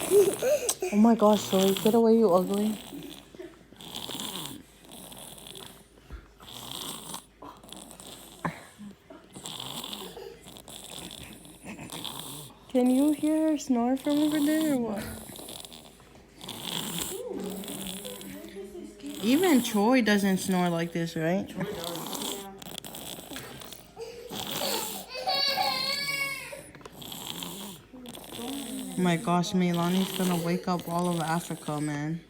Oh my gosh, Joey, get away, you ugly. Can you hear her snore from over there or what? Even Troy doesn't snore like this, right? Oh my gosh, Milani's gonna wake up all of Africa, man.